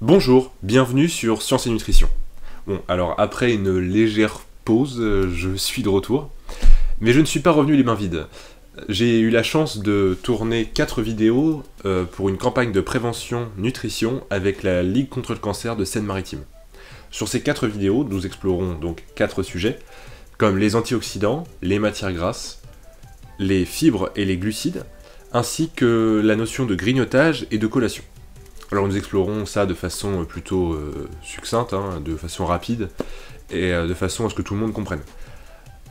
Bonjour, bienvenue sur Science et Nutrition. Bon, alors après une légère pause, je suis de retour, mais je ne suis pas revenu les mains vides. J'ai eu la chance de tourner 4 vidéos pour une campagne de prévention nutrition avec la Ligue contre le cancer de Seine-Maritime. Sur ces 4 vidéos, nous explorons donc 4 sujets, comme les antioxydants, les matières grasses, les fibres et les glucides, ainsi que la notion de grignotage et de collation. Alors nous explorons ça de façon plutôt succincte, de façon rapide, et de façon à ce que tout le monde comprenne.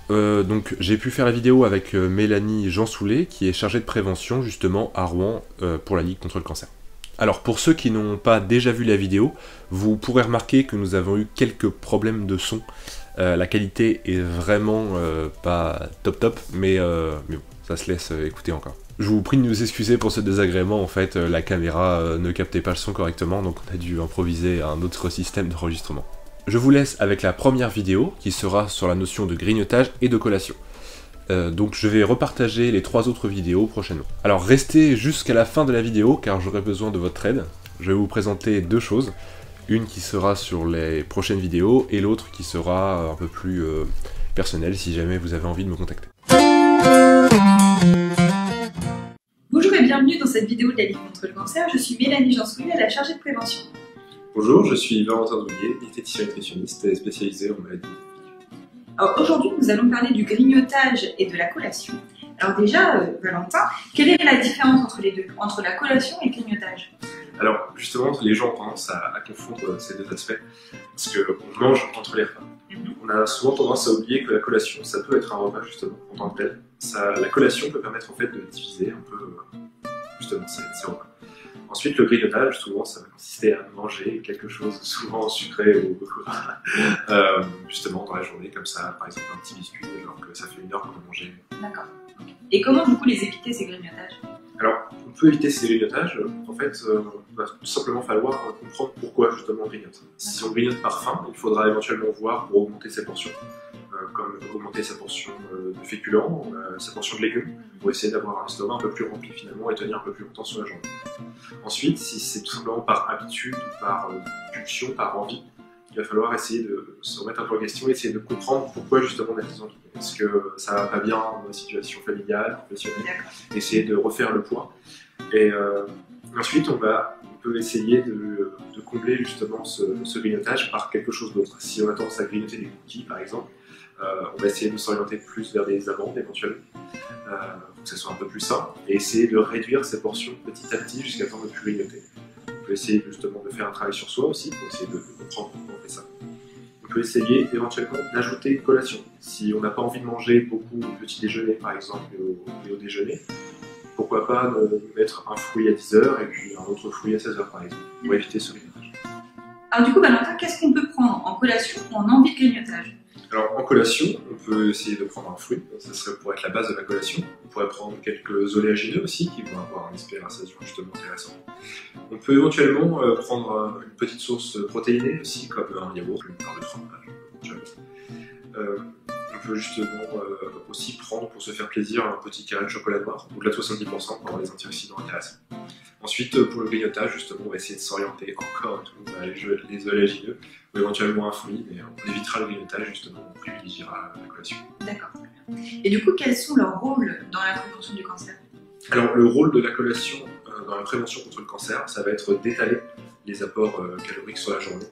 Donc j'ai pu faire la vidéo avec Mélanie Jean-Soulet, qui est chargée de prévention justement à Rouen pour la Ligue contre le cancer. Alors pour ceux qui n'ont pas déjà vu la vidéo, vous pourrez remarquer que nous avons eu quelques problèmes de son. La qualité est vraiment pas top, mais bon, ça se laisse écouter encore. Je vous prie de nous excuser pour ce désagrément, en fait, la caméra ne captait pas le son correctement, donc on a dû improviser un autre système d'enregistrement. Je vous laisse avec la première vidéo, qui sera sur la notion de grignotage et de collation. Donc je vais repartager les 3 autres vidéos prochainement. Alors restez jusqu'à la fin de la vidéo, car j'aurai besoin de votre aide. Je vais vous présenter 2 choses. Une qui sera sur les prochaines vidéos, et l'autre qui sera un peu plus personnelle, si jamais vous avez envie de me contacter. Bonjour et bienvenue dans cette vidéo de la Ligue contre le cancer. Je suis Mélanie Jean-Soulet, la chargée de prévention. Bonjour, je suis Valentin Douillet, diététicien nutritionniste et spécialisé en maladies. Alors aujourd'hui, nous allons parler du grignotage et de la collation. Alors déjà, Valentin, quelle est la différence entre les deux, entre la collation et le grignotage? Alors justement, les gens ont tendance à confondre ces 2 aspects, parce qu'on mange entre les repas. On a souvent tendance à oublier que la collation, ça peut être un repas justement en tant que tel. La collation peut permettre en fait de diviser un peu justement ces repas. Ensuite, le grignotage, souvent, ça va consister à manger quelque chose, souvent sucré ou justement dans la journée, comme ça, par exemple un petit biscuit, alors que ça fait 1 heure qu'on a mangé. D'accord. Et comment du coup les éviter ces grignotages? Alors, on peut éviter ces grignotages. En fait, il va tout simplement falloir comprendre pourquoi justement on grignote. Si on grignote par faim, il faudra éventuellement voir pour augmenter ses portions, comme augmenter sa portion de féculents, sa portion de légumes, pour essayer d'avoir un estomac un peu plus rempli finalement et tenir un peu plus longtemps sur la journée. Ensuite, si c'est tout simplement par habitude, par pulsion, par envie, il va falloir essayer de se remettre un peu en question et essayer de comprendre pourquoi justement on a des envies. Est-ce que ça va pas bien dans la situation familiale, professionnelle, essayer de refaire le poids. Et ensuite, on peut essayer de combler justement ce grignotage par quelque chose d'autre. Si on a tendance à grignoter des cookies par exemple, on va essayer de s'orienter plus vers des amandes éventuellement, pour que ça soit un peu plus sain, et essayer de réduire ces portions petit à petit jusqu'à temps de ne plus grignoter. On peut essayer justement de faire un travail sur soi aussi, pour essayer de comprendre pourquoi on fait ça. On peut essayer éventuellement d'ajouter une collation. Si on n'a pas envie de manger beaucoup au petit déjeuner par exemple et au déjeuner, pourquoi pas mettre un fruit à 10h et puis un autre fruit à 16h par exemple, pour éviter ce grignotage. Alors du coup, Valentin, qu'est-ce qu'on peut prendre en collation ou en envie de grignotage? Alors en collation, on peut essayer de prendre un fruit, ça pourrait être la base de la collation. On pourrait prendre quelques oléagineux aussi, qui vont avoir un aspect rassasiant justement intéressant. On peut éventuellement prendre une petite source protéinée aussi, comme un yaourt, une part de fromage. On peut justement aussi prendre, pour se faire plaisir, un petit carré de chocolat noir, au-delà de 70% pour avoir des antioxydants intéressants. Ensuite, pour le grignotage, justement, on va essayer de s'orienter encore vers les oléagineux, ou éventuellement un fruit, mais on évitera le grignotage, justement, on privilégiera la collation. D'accord, très bien. Et du coup, quels sont leurs rôles dans la prévention du cancer? Alors, le rôle de la collation dans la prévention contre le cancer, ça va être d'étaler les apports caloriques sur la journée.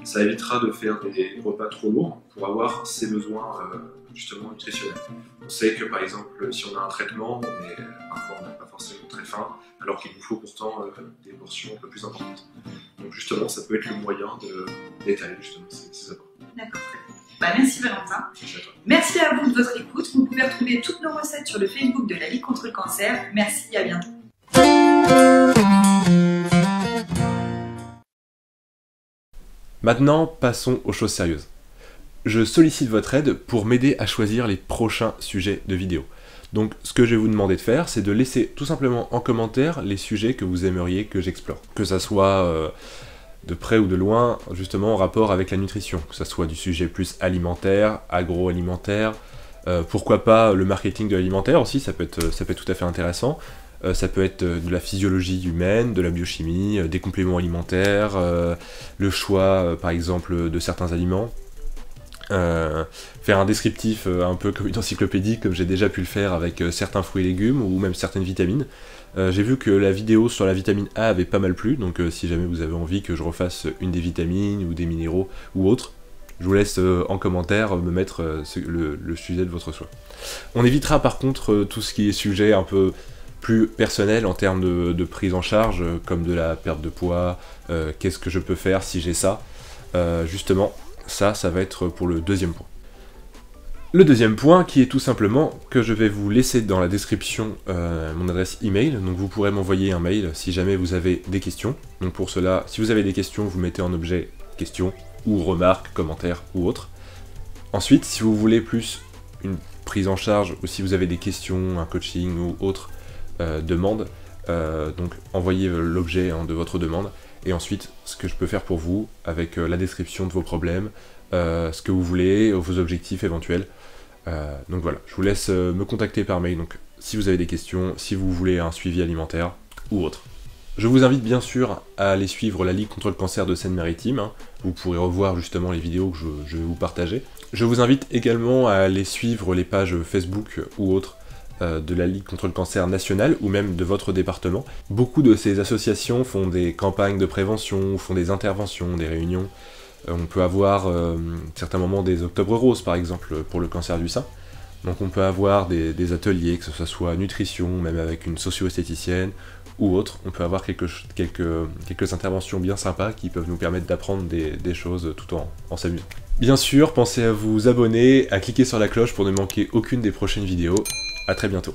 Ça évitera de faire des repas trop lourds pour avoir ses besoins justement nutritionnels. On sait que par exemple, si on a un traitement, mais parfois on n'a pas forcément très faim, alors qu'il nous faut pourtant des portions un peu plus importantes. Donc justement, ça peut être le moyen d'étaler justement ces apports. D'accord, très bien. Merci Valentin. Merci à vous de votre écoute. Vous pouvez retrouver toutes nos recettes sur le Facebook de la Ligue contre le cancer. Merci et à bientôt. Maintenant, passons aux choses sérieuses. Je sollicite votre aide pour m'aider à choisir les prochains sujets de vidéo. Donc ce que je vais vous demander de faire, c'est de laisser tout simplement en commentaire les sujets que vous aimeriez que j'explore. Que ça soit de près ou de loin, justement en rapport avec la nutrition. Que ça soit du sujet plus alimentaire, agroalimentaire, pourquoi pas le marketing de l'alimentaire aussi, ça peut être tout à fait intéressant. Ça peut être de la physiologie humaine, de la biochimie, des compléments alimentaires, le choix par exemple de certains aliments. Faire un descriptif un peu comme une encyclopédie comme j'ai déjà pu le faire avec certains fruits et légumes ou même certaines vitamines. J'ai vu que la vidéo sur la vitamine A avait pas mal plu, donc si jamais vous avez envie que je refasse une des vitamines ou des minéraux ou autres, je vous laisse en commentaire me mettre le sujet de votre choix. On évitera par contre tout ce qui est sujet un peu plus personnel en termes de prise en charge, comme de la perte de poids, qu'est-ce que je peux faire si j'ai ça. Justement, ça va être pour le deuxième point. Le deuxième point qui est tout simplement que je vais vous laisser dans la description mon adresse email, donc vous pourrez m'envoyer un mail si jamais vous avez des questions. Donc pour cela, si vous avez des questions, vous mettez en objet questions ou remarques, commentaires ou autres. Ensuite, si vous voulez plus une prise en charge ou si vous avez des questions, un coaching ou autre demande, donc envoyez l'objet de votre demande et ensuite ce que je peux faire pour vous avec la description de vos problèmes, ce que vous voulez, vos objectifs éventuels. Donc voilà, je vous laisse me contacter par mail, donc si vous avez des questions, si vous voulez un suivi alimentaire ou autre. Je vous invite bien sûr à aller suivre la Ligue contre le cancer de Seine-Maritime, hein. Vous pourrez revoir justement les vidéos que je vais vous partager. Je vous invite également à aller suivre les pages Facebook ou autres de la Ligue contre le cancer nationale ou même de votre département. Beaucoup de ces associations font des campagnes de prévention, font des interventions, des réunions. On peut avoir certains moments des octobres roses par exemple pour le cancer du sein. Donc on peut avoir des ateliers, que ce soit nutrition, même avec une socio-esthéticienne ou autre. On peut avoir quelques interventions bien sympas qui peuvent nous permettre d'apprendre des choses tout en s'amusant. Bien sûr, pensez à vous abonner, à cliquer sur la cloche pour ne manquer aucune des prochaines vidéos. À très bientôt.